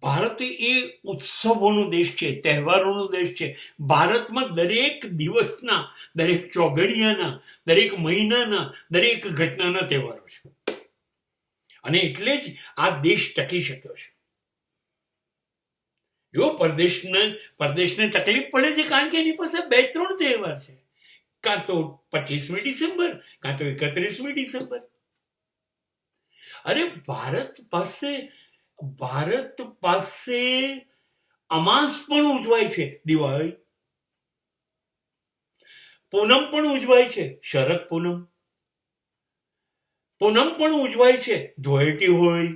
ભારત એ ઉત્સવોનો દેશ છે, તહેવારોનો દેશ છે. ભારતમાં દરેક દિવસના, દરેક ચોઘડિયાના, દરેક મહિનાના, દરેક ઘટનાના તહેવારો છે. અને એટલે જ આ દેશ ટકી શક્યો છે. જો પરદેશને તકલીફ પડે છે કારણ કે એની પાસે 2-3 તહેવાર છે. કાં તો 25મી ડિસેમ્બર, કાં તો 31મી ડિસેમ્બર. અરે ભારત પાસે અમાસ પણ ઉજવાય છે, દિવાળી. પૂનમ પણ ઉજવાય છે, શરદ પૂનમ. પૂનમ પણ ઉજવાય છે, ધોળેટી હોય.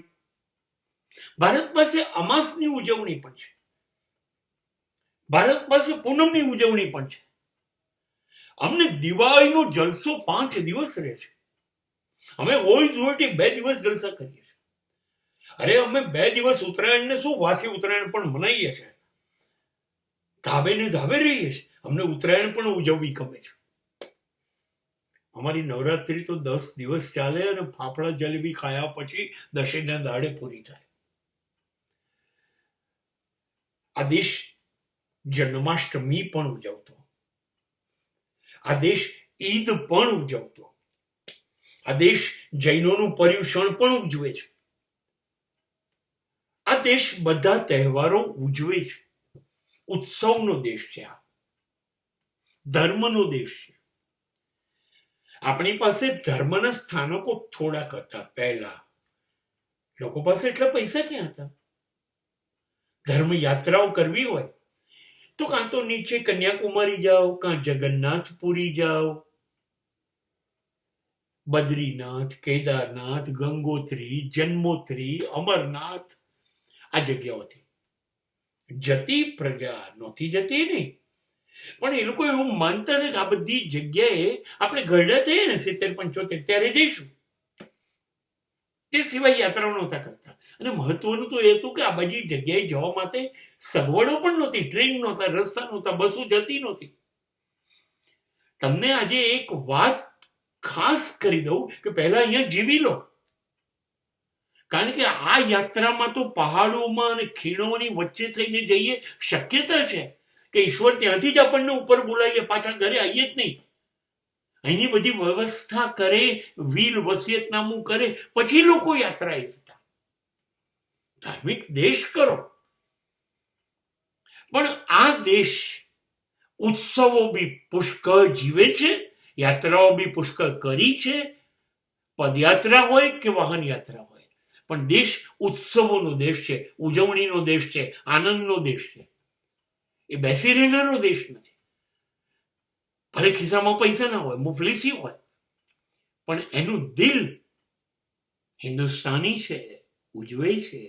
ભારત પાસે અમાસની ઉજવણી પણ છે. ભારત પાસે પૂનમની ઉજવણી પણ છે. અમને દિવાળીનો જલસો 5 દિવસ રહે છે. અમે હોળી ધૂળેટી 2 દિવસ જલસા કરીએ છીએ. અરે અમે 2 દિવસ ઉત્તરાયણને શું, વાસી ઉત્તરાયણ પણ મનાવીએ છીએ. ધાબે ને ધાબે રહીએ છીએ. અમને ઉત્તરાયણ પણ ઉજવવી ગમે છે. અમારી નવરાત્રી તો 10 દિવસ ચાલે અને ફાફડા જલેબી ખાયા પછી દશેરના દાડે પૂરી થાય. આ દેશ જન્માષ્ટમી પણ ઉજવતો. આ દેશ ઈદ પણ ઉજવતો. આ દેશ જૈનોનું પર્યુષણ પણ ઉજવે છે. આ દેશ બધા તહેવારો ઉજવે છે. ઉત્સવનો દેશ છે. આ ધર્મનો દેશ છે. આપણી પાસે ધર્મના સ્થાનકો થોડાક હતા પહેલા. લોકો પાસે એટલા પૈસા ક્યાં હતા? ધર્મ યાત્રાઓ કરવી હોય તો કાં તો નીચે કન્યાકુમારી જાઓ, કાં જગન્નાથપુરી જાઓ, બદ્રીનાથ, કેદારનાથ, ગંગોત્રી, જન્મોત્રી, અમરનાથ. આ જગ્યાઓથી જતી પ્રજા નહોતી જતી નહીં, પણ એ લોકો એવું માનતા હતા કે આ બધી જગ્યાએ આપણે ગરડા થઈએ ને 70-75 ત્યારે જઈશું. તે સિવાય યાત્રાઓ નહોતા કરતા. અને મહત્વનું તો એ હતું કે આ બધી જગ્યાએ જવા માટે સગવડો પણ નહોતી. ટ્રેન નહોતા, રસ્તા નહોતા, બસો જતી નહોતી. તમને આજે એક વાત ખાસ કરી દઉં કે પહેલા અહીંયા જીવી લો, કારણ કે આ યાત્રામાં તો પહાડોમાં અને ખીણોની વચ્ચે થઈને જઈએ. શક્યતા છે કે ઈશ્વર ત્યાંથી જ આપણને ઉપર બોલાવી લે, પાછા ઘરે આવીએ જ નહીં. અહીંની બધી વ્યવસ્થા કરે, વીર વસિયતનામું કરે, પછી લોકો યાત્રાએ જતા. ધાર્મિક દેશ કરો, પણ આ દેશ ઉત્સવો બી પુષ્કળ જીવે છે, યાત્રાઓ બી પુષ્કળ કરી છે. પદયાત્રા હોય કે વાહન યાત્રા હોય, પણ દેશ ઉત્સવોનો દેશ છે, ઉજવણીનો દેશ છે, આનંદનો દેશ છે. એ બેસી રહેનારો દેશ નથી. ભલે ખિસ્સામાં પૈસા ના હોય, મુફલીસી હોય, પણ એનું દિલ હિન્દુસ્તાની છે, ઉજવે છે.